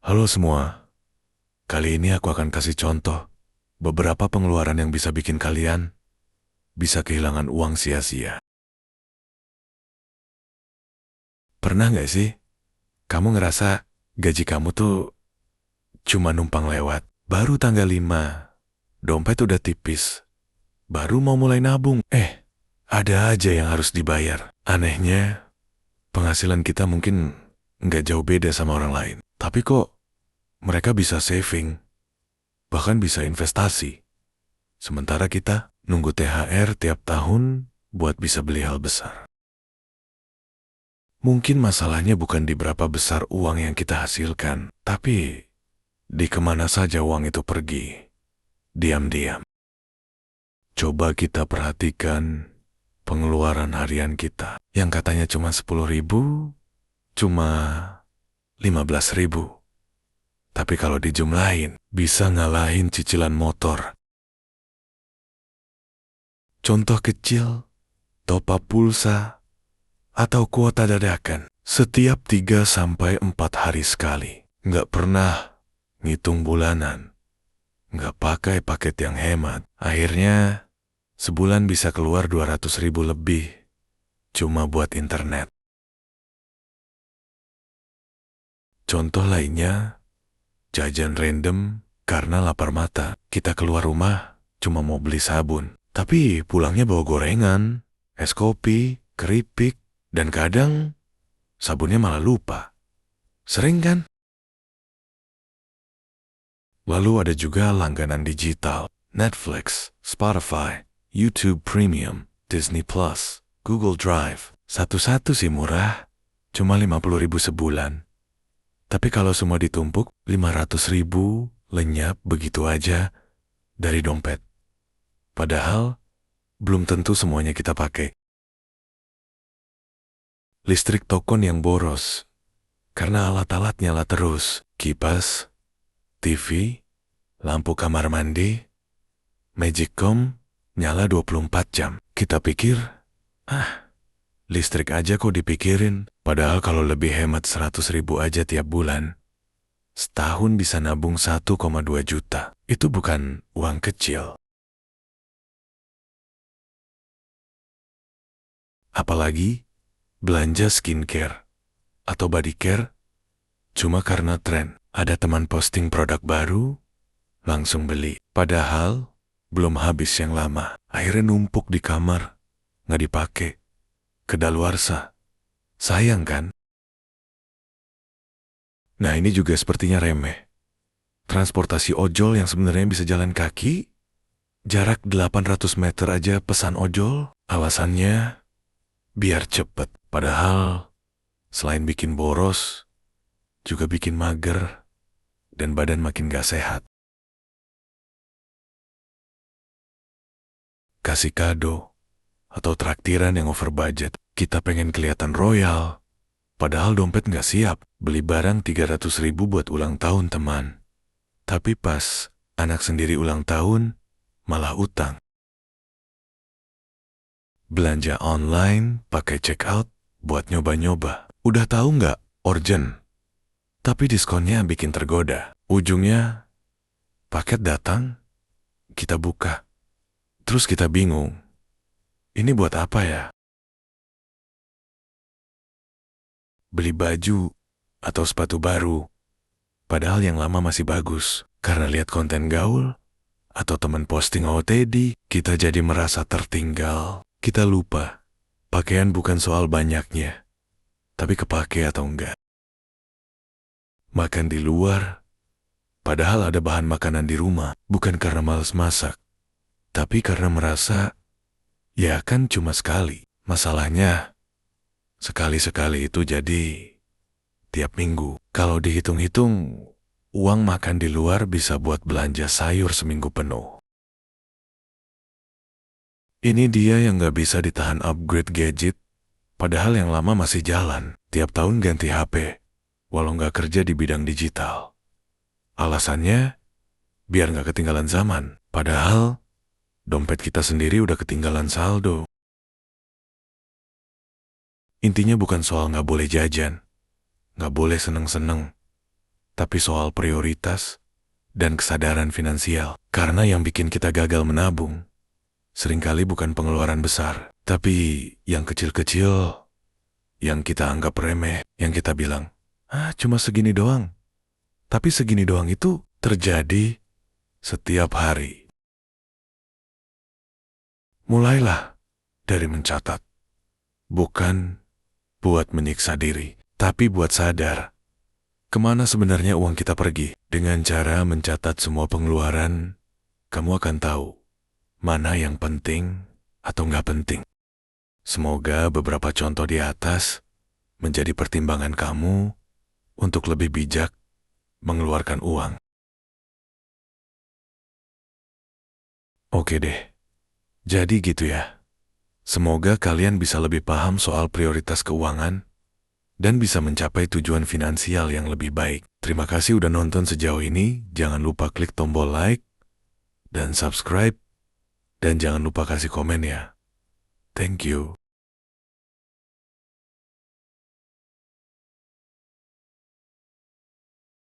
Halo semua, kali ini aku akan kasih contoh beberapa pengeluaran yang bisa bikin kalian bisa kehilangan uang sia-sia. Pernah nggak sih kamu ngerasa gaji kamu tuh cuma numpang lewat? Baru tanggal 5, dompet udah tipis, baru mau mulai nabung. Ada aja yang harus dibayar. Anehnya, penghasilan kita mungkin nggak jauh beda sama orang lain. Tapi kok mereka bisa saving, bahkan bisa investasi. Sementara kita nunggu THR tiap tahun buat bisa beli hal besar. Mungkin masalahnya bukan di berapa besar uang yang kita hasilkan, tapi di kemana saja uang itu pergi, diam-diam. Coba kita perhatikan pengeluaran harian kita, yang katanya cuma 10.000, cuma 15.000. Tapi kalau dijumlahin, bisa ngalahin cicilan motor. Contoh kecil, top up pulsa, atau kuota dadakan setiap 3 sampai 4 hari sekali. Nggak pernah ngitung bulanan, nggak pakai paket yang hemat. Akhirnya sebulan bisa keluar 200.000 lebih cuma buat internet. Contoh lainnya, jajan random karena lapar mata. Kita keluar rumah cuma mau beli sabun, tapi pulangnya bawa gorengan, es kopi, keripik, dan kadang sabunnya malah lupa. Sering kan? Lalu ada juga langganan digital, Netflix, Spotify, YouTube Premium, Disney Plus, Google Drive. Satu-satu sih murah, cuma 50.000 sebulan. Tapi kalau semua ditumpuk, 500.000 lenyap begitu aja dari dompet. Padahal, belum tentu semuanya kita pakai. Listrik tokon yang boros, karena alat-alat nyala terus. Kipas, TV, lampu kamar mandi, Magicom nyala 24 jam. Kita pikir, listrik aja kok dipikirin. Padahal kalau lebih hemat 100.000 aja tiap bulan, setahun bisa nabung 1,2 juta. Itu bukan uang kecil. Apalagi belanja skincare atau body care cuma karena tren. Ada teman posting produk baru, langsung beli. Padahal belum habis yang lama. Akhirnya numpuk di kamar, nggak dipakai, kedaluarsa. Sayang kan? Nah, ini juga sepertinya remeh. Transportasi ojol yang sebenarnya bisa jalan kaki, jarak 800 meter aja pesan ojol, alasannya biar cepet. Padahal selain bikin boros, juga bikin mager dan badan makin gak sehat. Kasih kado atau traktiran yang over budget. Kita pengen kelihatan royal, padahal dompet gak siap. Beli barang 300.000 buat ulang tahun teman. Tapi pas anak sendiri ulang tahun, malah utang. Belanja online pakai check out buat nyoba-nyoba. Udah tahu nggak? Urgent. Tapi diskonnya bikin tergoda. Ujungnya, paket datang, kita buka. Terus kita bingung. Ini buat apa ya? Beli baju atau sepatu baru. Padahal yang lama masih bagus. Karena lihat konten gaul atau teman posting OOTD, kita jadi merasa tertinggal. Kita lupa, pakaian bukan soal banyaknya, tapi kepake atau enggak. Makan di luar, padahal ada bahan makanan di rumah, bukan karena malas masak, tapi karena merasa, ya kan cuma sekali. Masalahnya, sekali-sekali itu jadi tiap minggu. Kalau dihitung-hitung, uang makan di luar bisa buat belanja sayur seminggu penuh. Ini dia yang gak bisa ditahan upgrade gadget, padahal yang lama masih jalan. Tiap tahun ganti HP, walau gak kerja di bidang digital. Alasannya, biar gak ketinggalan zaman. Padahal, dompet kita sendiri udah ketinggalan saldo. Intinya bukan soal gak boleh jajan, gak boleh seneng-seneng, tapi soal prioritas dan kesadaran finansial. Karena yang bikin kita gagal menabung seringkali bukan pengeluaran besar, tapi yang kecil-kecil yang kita anggap remeh, yang kita bilang, cuma segini doang. Tapi segini doang itu terjadi setiap hari. Mulailah dari mencatat, bukan buat menyiksa diri, tapi buat sadar kemana sebenarnya uang kita pergi. Dengan cara mencatat semua pengeluaran, kamu akan tahu mana yang penting atau nggak penting. Semoga beberapa contoh di atas menjadi pertimbangan kamu untuk lebih bijak mengeluarkan uang. Oke deh, jadi gitu ya. Semoga kalian bisa lebih paham soal prioritas keuangan dan bisa mencapai tujuan finansial yang lebih baik. Terima kasih udah nonton sejauh ini. Jangan lupa klik tombol like dan subscribe. Dan jangan lupa kasih komen ya. Thank you.